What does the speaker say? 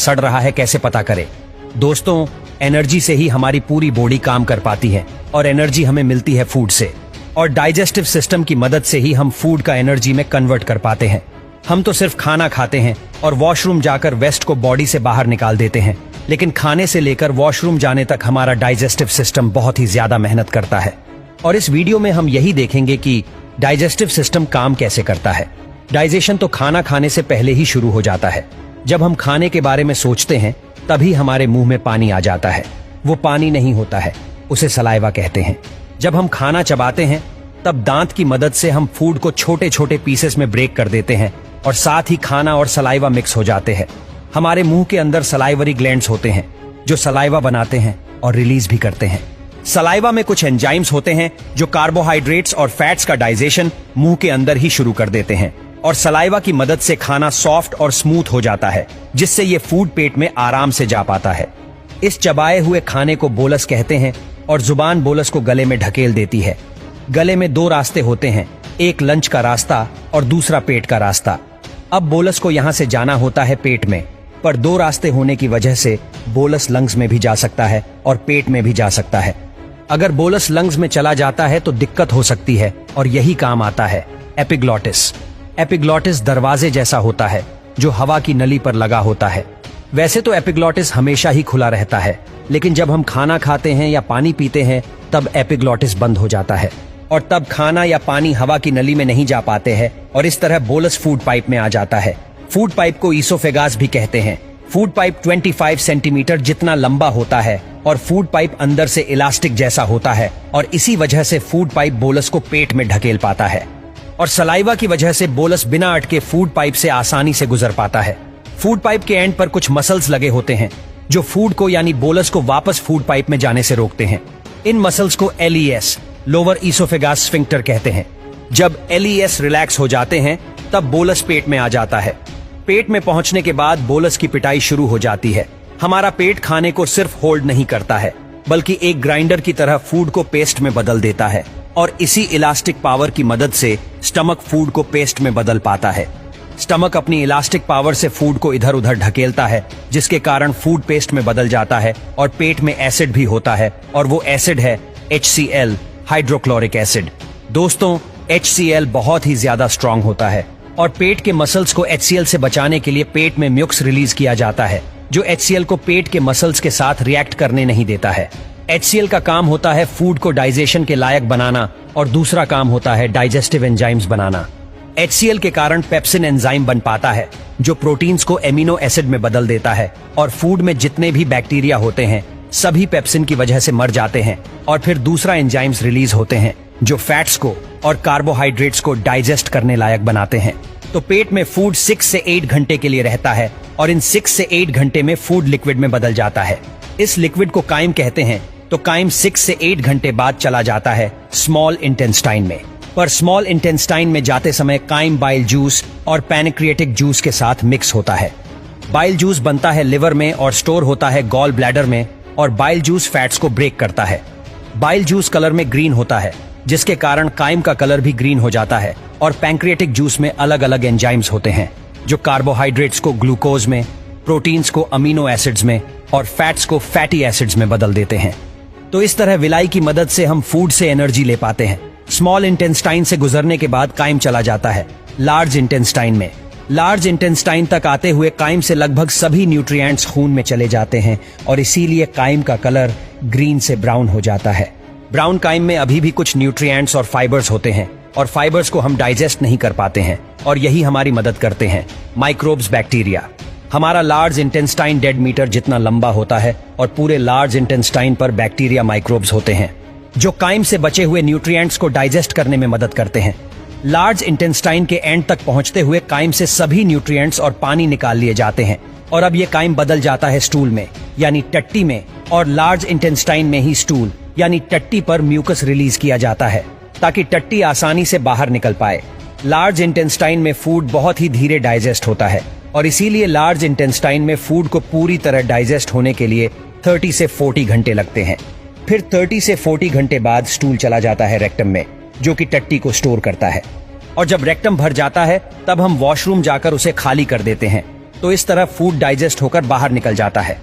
सड़ रहा है कैसे पता करें? दोस्तों, एनर्जी से ही हमारी पूरी बॉडी काम कर पाती है और एनर्जी हमें मिलती है फूड से, और डाइजेस्टिव सिस्टम की मदद से ही हम फूड का एनर्जी में कन्वर्ट कर पाते हैं। हम तो सिर्फ खाना खाते हैं और वॉशरूम जाकर वेस्ट को बॉडी से बाहर निकाल देते हैं, लेकिन खाने से लेकर वॉशरूम जाने तक हमारा डाइजेस्टिव सिस्टम बहुत ही ज्यादा मेहनत करता है। और इस वीडियो में हम यही देखेंगे कि डाइजेस्टिव सिस्टम काम कैसे करता है। डाइजेशन तो खाना खाने से पहले ही शुरू हो जाता है। जब हम खाने के बारे में सोचते हैं तभी हमारे मुंह में पानी आ जाता है। वो पानी नहीं होता है, उसे सलाइवा कहते हैं। जब हम खाना चबाते हैं तब दांत की मदद से हम फूड को छोटे छोटे पीसेस में ब्रेक कर देते हैं और साथ ही खाना और सलाइवा मिक्स हो जाते हैं। हमारे मुंह के अंदर सलाइवरी ग्लैंड्स होते हैं जो सलाइवा बनाते हैं और रिलीज भी करते हैं। सलाइवा में कुछ एंजाइम्स होते हैं जो कार्बोहाइड्रेट्स और फैट्स का डाइजेशन मुंह के अंदर ही शुरू कर देते हैं, और सलाइवा की मदद से खाना सॉफ्ट और स्मूथ हो जाता है, जिससे ये फूड पेट में आराम से जा पाता है। इस चबाए हुए खाने को बोलस कहते हैं और जुबान बोलस को गले में ढकेल देती है। गले में दो रास्ते होते हैं, एक लंच का रास्ता और दूसरा पेट का रास्ता। अब बोलस को यहाँ से जाना होता है पेट में, पर दो रास्ते होने की वजह से बोलस लंग्स में भी जा सकता है और पेट में भी जा सकता है। अगर बोलस लंग्स में चला जाता है तो दिक्कत हो सकती है, और यही काम आता है एपिग्लॉटिस। एपिग्लॉटिस दरवाजे जैसा होता है जो हवा की नली पर लगा होता है। वैसे तो एपिग्लॉटिस हमेशा ही खुला रहता है, लेकिन जब हम खाना खाते हैं या पानी पीते हैं तब एपिग्लॉटिस बंद हो जाता है, और तब खाना या पानी हवा की नली में नहीं जा पाते हैं, और इस तरह बोलस फूड पाइप में आ जाता है। फूड पाइप को ईसोफेगास भी कहते हैं। फूड पाइप 25 सेंटीमीटर जितना लंबा होता है और फूड पाइप अंदर से इलास्टिक जैसा होता है, और इसी वजह से फूड पाइप बोलस को पेट में ढकेल पाता है, और सलाइवा की वजह से बोलस बिना अटके फूड पाइप से आसानी से गुजर पाता है। फूड पाइप के एंड पर कुछ मसल्स लगे होते हैं जो फूड को यानी बोलस को वापस फूड पाइप में जाने से रोकते हैं। इन मसल्स को LES लोअर ईसोफेगास स्फिंक्टर कहते हैं। जब LES रिलैक्स हो जाते हैं तब बोलस पेट में आ जाता है। पेट में पहुंचने के बाद बोलस की पिटाई शुरू हो जाती है। हमारा पेट खाने को सिर्फ होल्ड नहीं करता है, बल्कि एक ग्राइंडर की तरह फूड को पेस्ट में बदल देता है, और इसी इलास्टिक पावर की मदद से स्टमक फूड को पेस्ट में बदल पाता है। स्टमक अपनी इलास्टिक पावर से फूड को इधर उधर ढकेलता है, जिसके कारण फूड पेस्ट में बदल जाता है, और पेट में एसिड भी होता है, और वो एसिड है HCl हाइड्रोक्लोरिक एसिड। दोस्तों, HCl बहुत ही ज्यादा स्ट्रांग होता है, और पेट के मसल्स को HCl से बचाने के लिए पेट में म्यूक्स रिलीज किया जाता है, जो HCl को पेट के मसल्स के साथ रिएक्ट करने नहीं देता है। HCl का काम होता है फूड को डाइजेशन के लायक बनाना, और दूसरा काम होता है डाइजेस्टिव एंजाइम्स बनाना। HCl के कारण पेप्सिन एंजाइम बन पाता है, जो प्रोटीन्स को एमिनो एसिड में बदल देता है, और फूड में जितने भी बैक्टीरिया होते हैं सभी पेप्सिन की वजह से मर जाते हैं, और फिर दूसरा एंजाइम्स रिलीज होते हैं जो फैट्स को और कार्बोहाइड्रेट्स को डाइजेस्ट करने लायक बनाते हैं। तो पेट में फूड 6 से 8 घंटे के लिए रहता है, और इन 6 से 8 घंटे में फूड लिक्विड में बदल जाता है। इस लिक्विड को काइम कहते हैं। तो काइम 6 से 8 घंटे बाद चला जाता है स्मॉल इंटेस्टाइन में, पर स्मॉल इंटेस्टाइन में जाते समय काइम बाइल जूस और पैनक्रिएटिक जूस के साथ मिक्स होता है। बाइल जूस बनता है लिवर में और स्टोर होता है गॉल ब्लैडर में, और बाइल जूस फैट्स को ब्रेक करता है। बाइल जूस कलर में ग्रीन होता है, जिसके कारण काइम का कलर भी ग्रीन हो जाता है, और पैंक्रिएटिक जूस में अलग अलग एंजाइम्स होते हैं जो कार्बोहाइड्रेट्स को ग्लूकोज में, प्रोटीन्स को अमीनो एसिड्स में, और फैट्स को फैटी एसिड्स में बदल देते हैं। तो इस तरह विलाई की मदद से हम फूड से एनर्जी ले पाते हैं। स्मॉल इंटेस्टाइन से गुजरने के बाद काइम चला जाता है लार्ज इंटेस्टाइन में। लार्ज इंटेस्टाइन तक आते हुए काइम से लगभग सभी न्यूट्रिएंट्स खून में चले जाते हैं, और इसीलिए काइम का कलर ग्रीन से ब्राउन हो जाता है। ब्राउन काइम में अभी भी कुछ न्यूट्रिएंट्स और फाइबर्स होते हैं, और फाइबर्स को हम डाइजेस्ट नहीं कर पाते हैं, और यही हमारी मदद करते हैं माइक्रोब्स, बैक्टीरिया। हमारा लार्ज इंटेस्टाइन 1.5 मीटर जितना लंबा होता है, और पूरे लार्ज इंटेस्टाइन पर बैक्टीरिया माइक्रोब्स होते हैं जो काइम से बचे हुए न्यूट्रिएंट्स को डाइजेस्ट करने में मदद करते हैं। लार्ज इंटेस्टाइन के एंड तक पहुंचते हुए काइम से सभी न्यूट्रिएंट्स और पानी निकाल लिए जाते हैं, और अब ये काइम बदल जाता है स्टूल में यानी टट्टी में, और लार्ज इंटेस्टाइन में ही स्टूल यानी टट्टी पर म्यूकस रिलीज किया जाता है ताकि टट्टी आसानी से बाहर निकल पाए। लार्ज इंटेस्टाइन में फूड बहुत ही धीरे डाइजेस्ट होता है, और इसीलिए लार्ज इंटेस्टाइन में फूड को पूरी तरह डाइजेस्ट होने के लिए 30 से 40 घंटे लगते हैं। फिर 30 से 40 घंटे बाद स्टूल चला जाता है रेक्टम में, जो कि टट्टी को स्टोर करता है, और जब रेक्टम भर जाता है तब हम वॉशरूम जाकर उसे खाली कर देते हैं। तो इस तरह फूड डाइजेस्ट होकर बाहर निकल जाता है